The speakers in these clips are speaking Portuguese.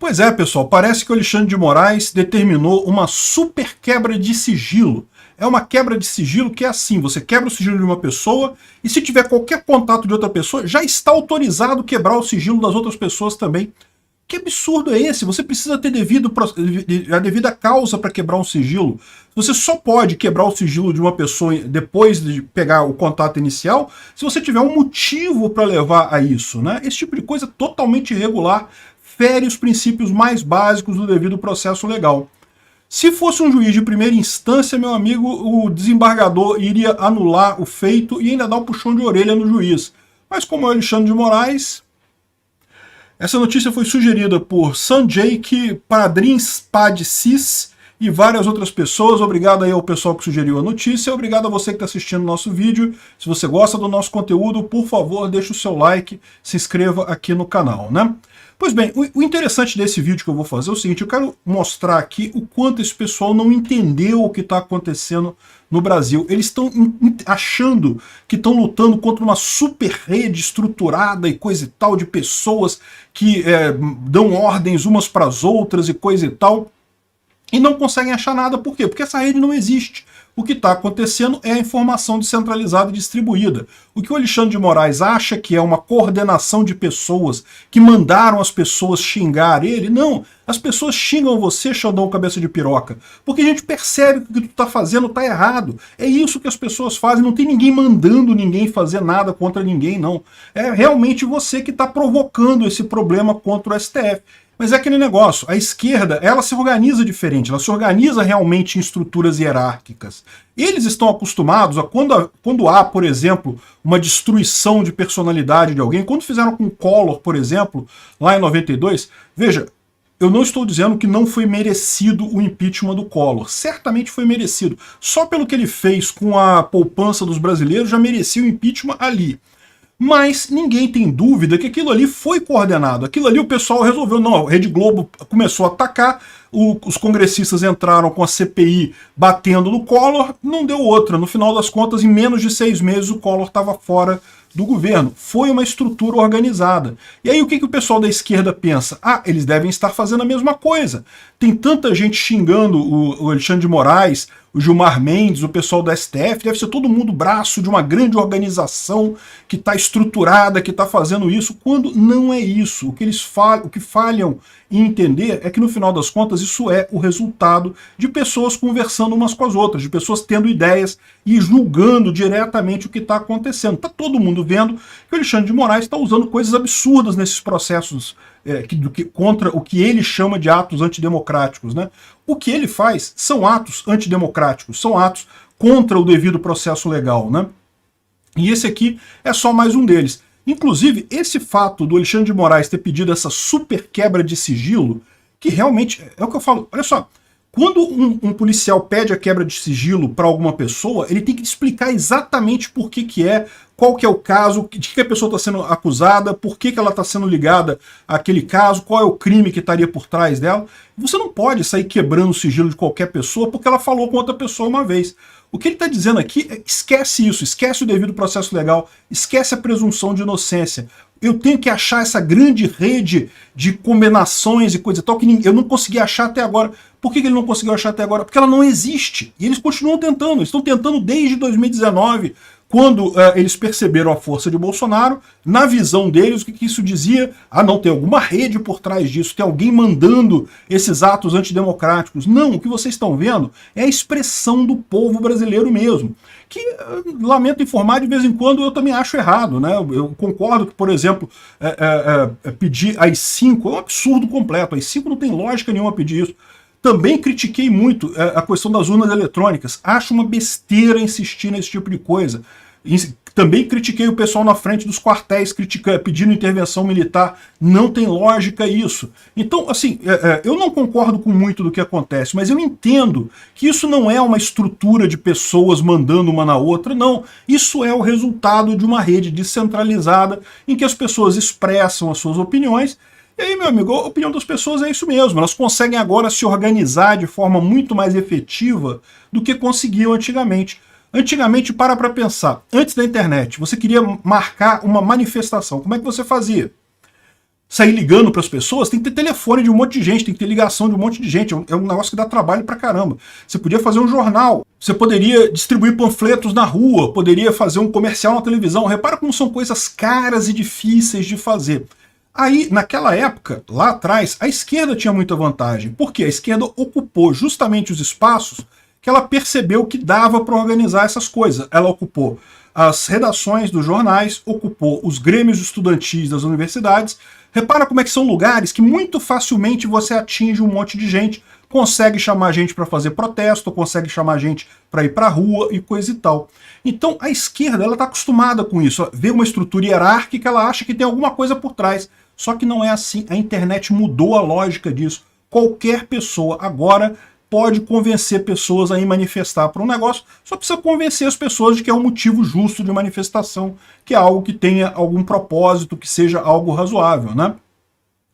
Pois é, pessoal, parece que o Alexandre de Moraes determinou uma super quebra de sigilo. É uma quebra de sigilo que é assim, você quebra o sigilo de uma pessoa e se tiver qualquer contato de outra pessoa, já está autorizado quebrar o sigilo das outras pessoas também. Que absurdo é esse? Você precisa ter a devida causa para quebrar um sigilo. Você só pode quebrar o sigilo de uma pessoa depois de pegar o contato inicial se você tiver um motivo para levar a isso, né? Esse tipo de coisa é totalmente irregular, fere os princípios mais básicos do devido processo legal. Se fosse um juiz de primeira instância, meu amigo, o desembargador iria anular o feito e ainda dar um puxão de orelha no juiz. Mas como é o Alexandre de Moraes... Essa notícia foi sugerida por Sanjay Padrins Padsis e várias outras pessoas. Obrigado aí ao pessoal que sugeriu a notícia. Obrigado a você que está assistindo o nosso vídeo. Se você gosta do nosso conteúdo, por favor, deixe o seu like, se inscreva aqui no canal, né? Pois bem, o interessante desse vídeo que eu vou fazer é o seguinte, eu quero mostrar aqui o quanto esse pessoal não entendeu o que está acontecendo no Brasil. Eles estão achando que estão lutando contra uma super rede estruturada e coisa e tal, de pessoas que dão ordens umas para as outras e coisa e tal, e não conseguem achar nada. Por quê? Porque essa rede não existe. O que está acontecendo é a informação descentralizada e distribuída. O que o Alexandre de Moraes acha que é uma coordenação de pessoas que mandaram as pessoas xingar ele, não. As pessoas xingam você, Xandão Cabeça de Piroca, porque a gente percebe que o que tu está fazendo está errado. É isso que as pessoas fazem, não tem ninguém mandando ninguém fazer nada contra ninguém, não. É realmente você que está provocando esse problema contra o STF. Mas é aquele negócio, a esquerda, ela se organiza diferente, ela se organiza realmente em estruturas hierárquicas. Eles estão acostumados a, quando há, por exemplo, uma destruição de personalidade de alguém, quando fizeram com o Collor, por exemplo, lá em 92, veja, eu não estou dizendo que não foi merecido o impeachment do Collor, certamente foi merecido. Só pelo que ele fez com a poupança dos brasileiros já merecia o impeachment ali. Mas ninguém tem dúvida que aquilo ali foi coordenado. Aquilo ali o pessoal resolveu, não, a Rede Globo começou a atacar, os congressistas entraram com a CPI batendo no Collor, não deu outra. No final das contas, em menos de 6 meses, o Collor estava fora do governo. Foi uma estrutura organizada. E aí o que o pessoal da esquerda pensa? Ah, eles devem estar fazendo a mesma coisa. Tem tanta gente xingando o Alexandre de Moraes, o Gilmar Mendes, o pessoal da STF, deve ser todo mundo braço de uma grande organização que está estruturada, que está fazendo isso, quando não é isso. O que falham em entender é que, no final das contas, isso é o resultado de pessoas conversando umas com as outras, de pessoas tendo ideias e julgando diretamente o que está acontecendo. Está todo mundo vendo que o Alexandre de Moraes está usando coisas absurdas nesses processos contra o que ele chama de atos antidemocráticos, né? O que ele faz são atos antidemocráticos, são atos contra o devido processo legal, né? E esse aqui é só mais um deles. Inclusive, esse fato do Alexandre de Moraes ter pedido essa super quebra de sigilo, que realmente, é o que eu falo, olha só, quando um policial pede a quebra de sigilo para alguma pessoa, ele tem que explicar exatamente por que é, qual que é o caso, de que a pessoa está sendo acusada, por que ela está sendo ligada àquele caso, qual é o crime que estaria por trás dela. Você não pode sair quebrando o sigilo de qualquer pessoa porque ela falou com outra pessoa uma vez. O que ele está dizendo aqui é esquece isso, esquece o devido processo legal, esquece a presunção de inocência. Eu tenho que achar essa grande rede de combinações e coisa e tal que eu não consegui achar até agora. Por que ele não conseguiu achar até agora? Porque ela não existe. E eles continuam tentando. Eles estão tentando desde 2019, quando eles perceberam a força de Bolsonaro. Na visão deles, o que isso dizia? Ah, não, tem alguma rede por trás disso, tem alguém mandando esses atos antidemocráticos. Não, o que vocês estão vendo é a expressão do povo brasileiro mesmo. Que, lamento informar, de vez em quando eu também acho errado, né? Eu concordo que, por exemplo, pedir AI-5 é um absurdo completo. AI-5 não tem lógica nenhuma pedir isso. Também critiquei muito a questão das urnas eletrônicas. Acho uma besteira insistir nesse tipo de coisa. Também critiquei o pessoal na frente dos quartéis pedindo intervenção militar. Não tem lógica isso. Então, assim, eu não concordo com muito do que acontece, mas eu entendo que isso não é uma estrutura de pessoas mandando uma na outra, não. Isso é o resultado de uma rede descentralizada em que as pessoas expressam as suas opiniões. E aí, meu amigo, a opinião das pessoas é isso mesmo. Elas conseguem agora se organizar de forma muito mais efetiva do que conseguiam antigamente. Antigamente, para pensar, antes da internet, você queria marcar uma manifestação. Como é que você fazia? sair ligando para as pessoas, tem que ter telefone de um monte de gente, tem que ter ligação de um monte de gente, é um negócio que dá trabalho pra caramba. Você podia fazer um jornal, você poderia distribuir panfletos na rua, poderia fazer um comercial na televisão. Repara como são coisas caras e difíceis de fazer. Aí, naquela época, lá atrás, a esquerda tinha muita vantagem, porque a esquerda ocupou justamente os espaços que ela percebeu que dava para organizar essas coisas. Ela ocupou as redações dos jornais, ocupou os grêmios estudantis das universidades. Repara como é que são lugares que muito facilmente você atinge um monte de gente, consegue chamar gente para fazer protesto, consegue chamar gente para ir para a rua e coisa e tal. Então a esquerda ela está acostumada com isso, vê uma estrutura hierárquica, ela acha que tem alguma coisa por trás. Só que não é assim, a internet mudou a lógica disso. Qualquer pessoa agora pode convencer pessoas a ir manifestar por um negócio, só precisa convencer as pessoas de que é um motivo justo de manifestação, que é algo que tenha algum propósito, que seja algo razoável, né?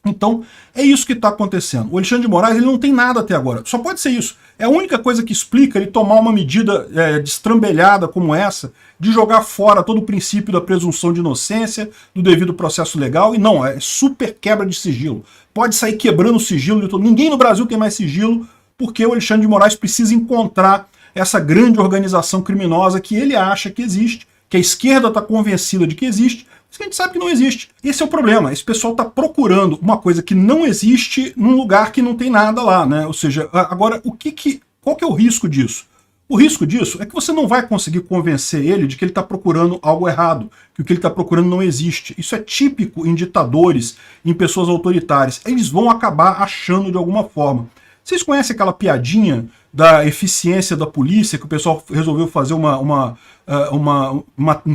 Então, é isso que está acontecendo. O Alexandre de Moraes ele não tem nada até agora. Só pode ser isso. É a única coisa que explica ele tomar uma medida destrambelhada como essa, de jogar fora todo o princípio da presunção de inocência, do devido processo legal, e não, é super quebra de sigilo. Pode sair quebrando o sigilo de todo. Ninguém no Brasil tem mais sigilo, porque o Alexandre de Moraes precisa encontrar essa grande organização criminosa que ele acha que existe, que a esquerda está convencida de que existe, mas que a gente sabe que não existe. Esse é o problema, esse pessoal está procurando uma coisa que não existe num lugar que não tem nada lá, né? Ou seja, agora, qual que é o risco disso? O risco disso é que você não vai conseguir convencer ele de que ele está procurando algo errado, que o que ele está procurando não existe. Isso é típico em ditadores, em pessoas autoritárias. Eles vão acabar achando de alguma forma. Vocês conhecem aquela piadinha da eficiência da polícia, que o pessoal resolveu fazer um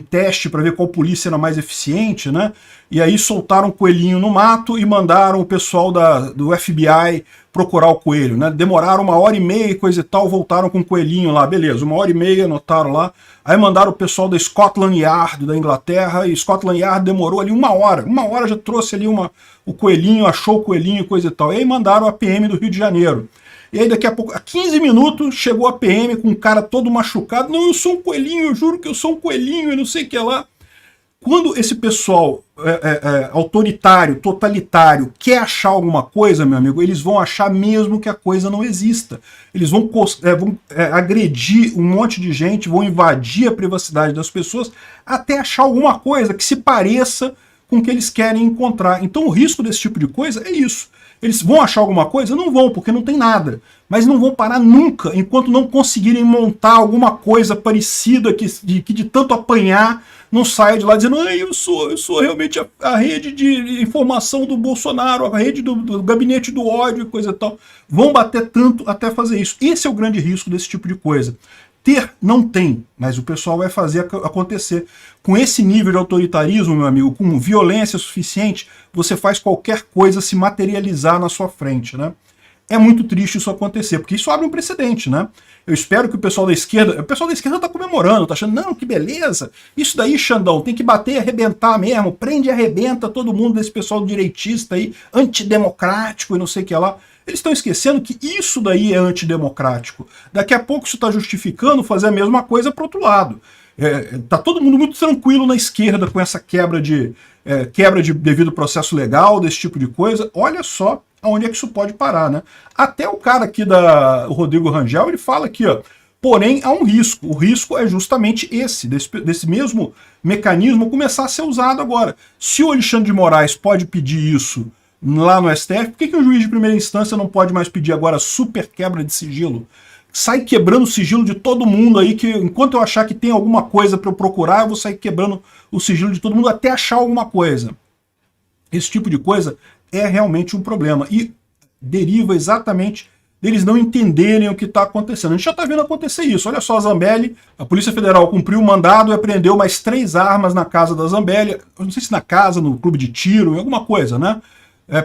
teste para ver qual polícia era mais eficiente, né? E aí soltaram um coelhinho no mato e mandaram o pessoal do FBI procurar o coelho, né? Demoraram 1h30 e coisa e tal, voltaram com o coelhinho lá, beleza, 1h30, anotaram lá. Aí mandaram o pessoal da Scotland Yard da Inglaterra, e Scotland Yard demorou ali 1 hora. 1 hora já trouxe ali o coelhinho, achou o coelhinho e coisa e tal. E aí mandaram a PM do Rio de Janeiro. E aí daqui a pouco, a 15 minutos, chegou a PM com um cara todo machucado. Não, eu sou um coelhinho, eu juro que eu sou um coelhinho, e não sei o que lá. Quando esse pessoal autoritário, totalitário, quer achar alguma coisa, meu amigo, eles vão achar mesmo que a coisa não exista. Eles vão agredir um monte de gente, vão invadir a privacidade das pessoas, até achar alguma coisa que se pareça com o que eles querem encontrar. Então o risco desse tipo de coisa é isso. Eles vão achar alguma coisa? Não vão, porque não tem nada. Mas não vão parar nunca, enquanto não conseguirem montar alguma coisa parecida que de tanto apanhar não saia de lá dizendo eu sou realmente a rede de informação do Bolsonaro, a rede do gabinete do ódio e coisa e tal. Vão bater tanto até fazer isso. Esse é o grande risco desse tipo de coisa. Ter, não tem, mas o pessoal vai fazer acontecer. Com esse nível de autoritarismo, meu amigo, com violência suficiente, você faz qualquer coisa se materializar na sua frente, né? É muito triste isso acontecer, porque isso abre um precedente, né? Eu espero que o pessoal da esquerda tá comemorando, tá achando, não, que beleza, isso daí, Xandão, tem que bater e arrebentar mesmo, prende e arrebenta todo mundo desse pessoal direitista aí, antidemocrático e não sei o que lá. Eles estão esquecendo que isso daí é antidemocrático. Daqui a pouco isso está justificando fazer a mesma coisa para o outro lado. Tá todo mundo muito tranquilo na esquerda com essa quebra de devido processo legal, desse tipo de coisa. Olha só aonde é que isso pode parar, né? Até o cara aqui o Rodrigo Rangel, ele fala aqui, ó, porém há um risco. O risco é justamente desse mesmo mecanismo começar a ser usado agora. Se o Alexandre de Moraes pode pedir isso lá no STF, por que um juiz de primeira instância não pode mais pedir agora super quebra de sigilo? Sai quebrando o sigilo de todo mundo aí, que enquanto eu achar que tem alguma coisa para eu procurar, eu vou sair quebrando o sigilo de todo mundo até achar alguma coisa. Esse tipo de coisa é realmente um problema e deriva exatamente deles não entenderem o que está acontecendo. A gente já está vendo acontecer isso. Olha só, a Zambelli, a Polícia Federal cumpriu o mandado e apreendeu mais 3 armas na casa da Zambelli. Eu não sei se na casa, no clube de tiro, em alguma coisa, né?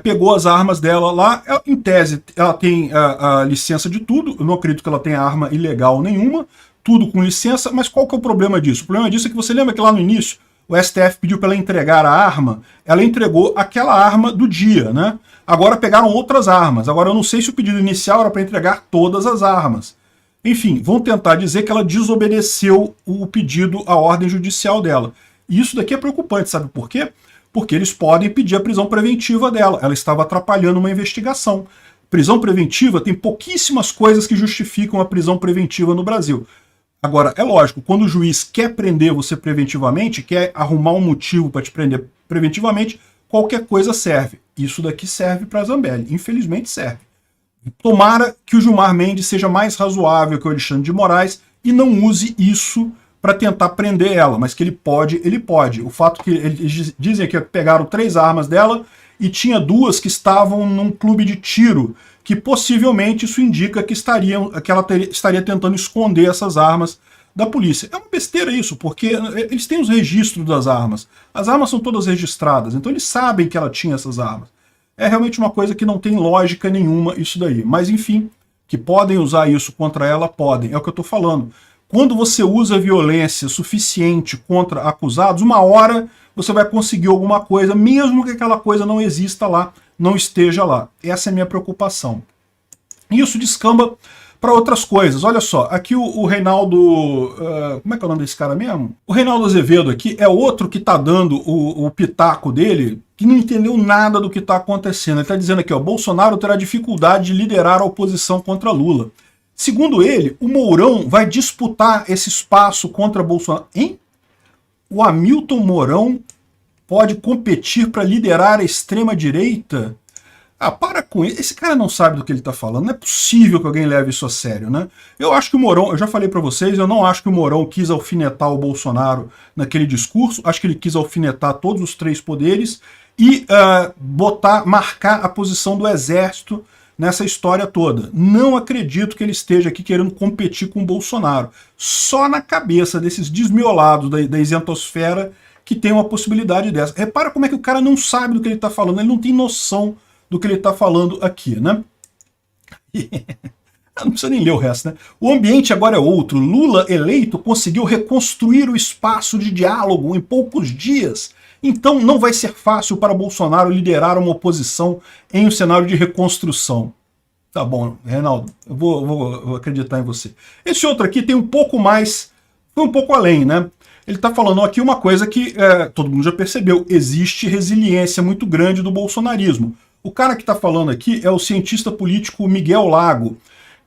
Pegou as armas dela lá, em tese ela tem a licença de tudo, eu não acredito que ela tenha arma ilegal nenhuma, tudo com licença, mas qual que é o problema disso? O problema disso é que você lembra que lá no início o STF pediu para ela entregar a arma, ela entregou aquela arma do dia, né? Agora pegaram outras armas, agora eu não sei se o pedido inicial era para entregar todas as armas. Enfim, vão tentar dizer que ela desobedeceu o pedido, a ordem judicial dela. E isso daqui é preocupante, sabe por quê? porque eles podem pedir a prisão preventiva dela. Ela estava atrapalhando uma investigação. Prisão preventiva tem pouquíssimas coisas que justificam a prisão preventiva no Brasil. Agora, é lógico, quando o juiz quer prender você preventivamente, quer arrumar um motivo para te prender preventivamente, qualquer coisa serve. Isso daqui serve para a Zambelli. Infelizmente serve. Tomara que o Gilmar Mendes seja mais razoável que o Alexandre de Moraes e não use isso para tentar prender ela, mas que ele pode, ele pode. O fato que eles dizem que pegaram 3 armas dela e tinha 2 que estavam num clube de tiro, que possivelmente isso indica que ela estaria tentando esconder essas armas da polícia. É uma besteira isso, porque eles têm os registros das armas. As armas são todas registradas, então eles sabem que ela tinha essas armas. É realmente uma coisa que não tem lógica nenhuma isso daí. Mas enfim, que podem usar isso contra ela, podem. É o que eu estou falando. Quando você usa violência suficiente contra acusados, uma hora você vai conseguir alguma coisa, mesmo que aquela coisa não exista lá, não esteja lá. Essa é a minha preocupação. Isso descamba para outras coisas. Olha só, aqui o Reinaldo... como é que é o nome desse cara mesmo? O Reinaldo Azevedo aqui é outro que está dando o pitaco dele, que não entendeu nada do que está acontecendo. Ele está dizendo aqui, ó, Bolsonaro terá dificuldade de liderar a oposição contra Lula. Segundo ele, o Mourão vai disputar esse espaço contra Bolsonaro. Hein? O Hamilton Mourão pode competir para liderar a extrema-direita? Ah, para com isso. Esse cara não sabe do que ele está falando. Não é possível que alguém leve isso a sério, né? Eu acho que o Mourão, eu já falei para vocês, eu não acho que o Mourão quis alfinetar o Bolsonaro naquele discurso. Acho que ele quis alfinetar todos os 3 poderes e marcar a posição do Exército nessa história toda. Não acredito que ele esteja aqui querendo competir com o Bolsonaro. Só na cabeça desses desmiolados da isentosfera que tem uma possibilidade dessa. Repara como é que o cara não sabe do que ele está falando, ele não tem noção do que ele está falando aqui, né? Não precisa nem ler o resto, né? O ambiente agora é outro. Lula, eleito, conseguiu reconstruir o espaço de diálogo em poucos dias. Então não vai ser fácil para Bolsonaro liderar uma oposição em um cenário de reconstrução. Tá bom, Reinaldo, eu vou acreditar em você. Esse outro aqui tem um pouco mais, foi um pouco além, né? Ele está falando aqui uma coisa que todo mundo já percebeu, existe resiliência muito grande do bolsonarismo. O cara que está falando aqui é o cientista político Miguel Lago,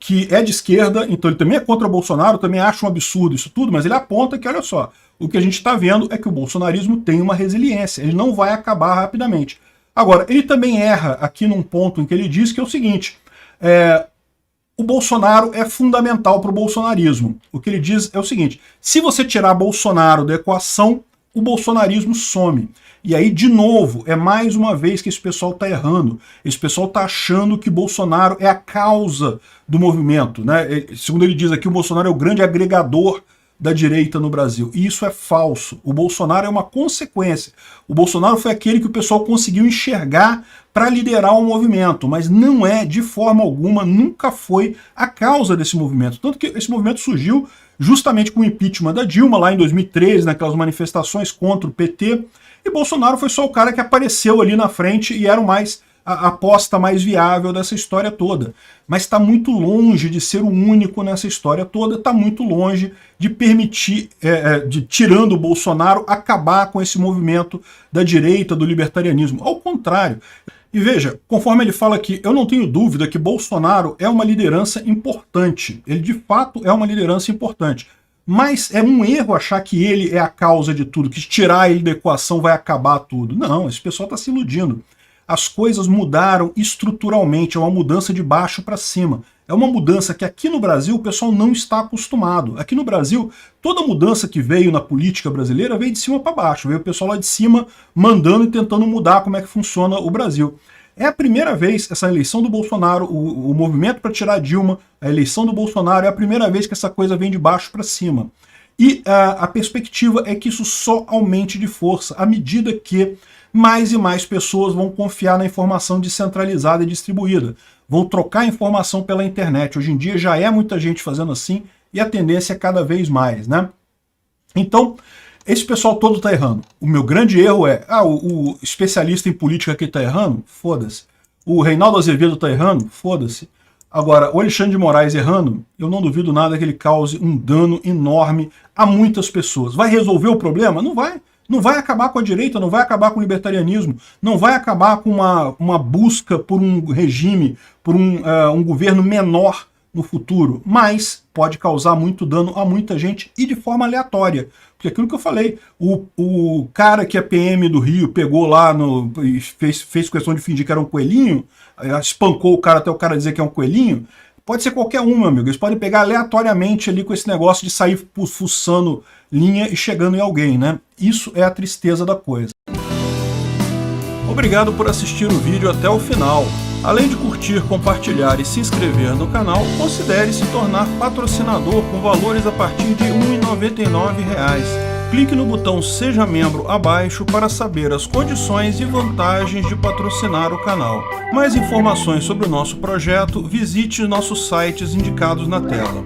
que é de esquerda, então ele também é contra o Bolsonaro, também acha um absurdo isso tudo, mas ele aponta que, olha só, o que a gente está vendo é que o bolsonarismo tem uma resiliência, ele não vai acabar rapidamente. Agora, ele também erra aqui num ponto em que ele diz que é o seguinte, o Bolsonaro é fundamental para o bolsonarismo. O que ele diz é o seguinte, se você tirar Bolsonaro da equação, o bolsonarismo some. E aí, de novo, é mais uma vez que esse pessoal está errando. Esse pessoal está achando que Bolsonaro é a causa do movimento, né? Segundo ele diz aqui, o Bolsonaro é o grande agregador da direita no Brasil. E isso é falso. O Bolsonaro é uma consequência. O Bolsonaro foi aquele que o pessoal conseguiu enxergar para liderar o movimento, mas não é, de forma alguma, nunca foi a causa desse movimento. Tanto que esse movimento surgiu justamente com o impeachment da Dilma, lá em 2013, naquelas manifestações contra o PT, e Bolsonaro foi só o cara que apareceu ali na frente e era a aposta mais viável dessa história toda. Mas está muito longe de ser o único nessa história toda, está muito longe de permitir, tirando o Bolsonaro, acabar com esse movimento da direita, do libertarianismo. Ao contrário. E veja, conforme ele fala aqui, eu não tenho dúvida que Bolsonaro é uma liderança importante. Ele de fato é uma liderança importante. Mas é um erro achar que ele é a causa de tudo, que tirar ele da equação vai acabar tudo. Não, esse pessoal está se iludindo. As coisas mudaram estruturalmente, é uma mudança de baixo para cima. É uma mudança que aqui no Brasil o pessoal não está acostumado. Aqui no Brasil, toda mudança que veio na política brasileira veio de cima para baixo. Veio o pessoal lá de cima mandando e tentando mudar como é que funciona o Brasil. É a primeira vez, essa eleição do Bolsonaro, o movimento para tirar a Dilma, a eleição do Bolsonaro, é a primeira vez que essa coisa vem de baixo para cima. E a perspectiva é que isso só aumente de força, à medida que mais e mais pessoas vão confiar na informação descentralizada e distribuída. Vão trocar informação pela internet. Hoje em dia já é muita gente fazendo assim e a tendência é cada vez mais, né? Então, esse pessoal todo está errando. O meu grande erro é, o especialista em política aqui está errando? Foda-se. O Reinaldo Azevedo está errando? Foda-se. Agora, o Alexandre de Moraes errando, eu não duvido nada que ele cause um dano enorme a muitas pessoas. Vai resolver o problema? Não vai. Não vai acabar com a direita, não vai acabar com o libertarianismo, não vai acabar com uma busca por um regime, por um governo menor no futuro, mas pode causar muito dano a muita gente e de forma aleatória. Porque aquilo que eu falei, o cara que é PM do Rio pegou lá, fez questão de fingir que era um coelhinho, espancou o cara até o cara dizer que é um coelhinho, pode ser qualquer um, meu amigo. Eles podem pegar aleatoriamente ali com esse negócio de sair fuçando linha e chegando em alguém, né? Isso é a tristeza da coisa. Obrigado por assistir o vídeo até o final. Além de curtir, compartilhar e se inscrever no canal, considere se tornar patrocinador com valores a partir de R$ 1,99. Clique no botão Seja Membro abaixo para saber as condições e vantagens de patrocinar o canal. Mais informações sobre o nosso projeto, visite nossos sites indicados na tela.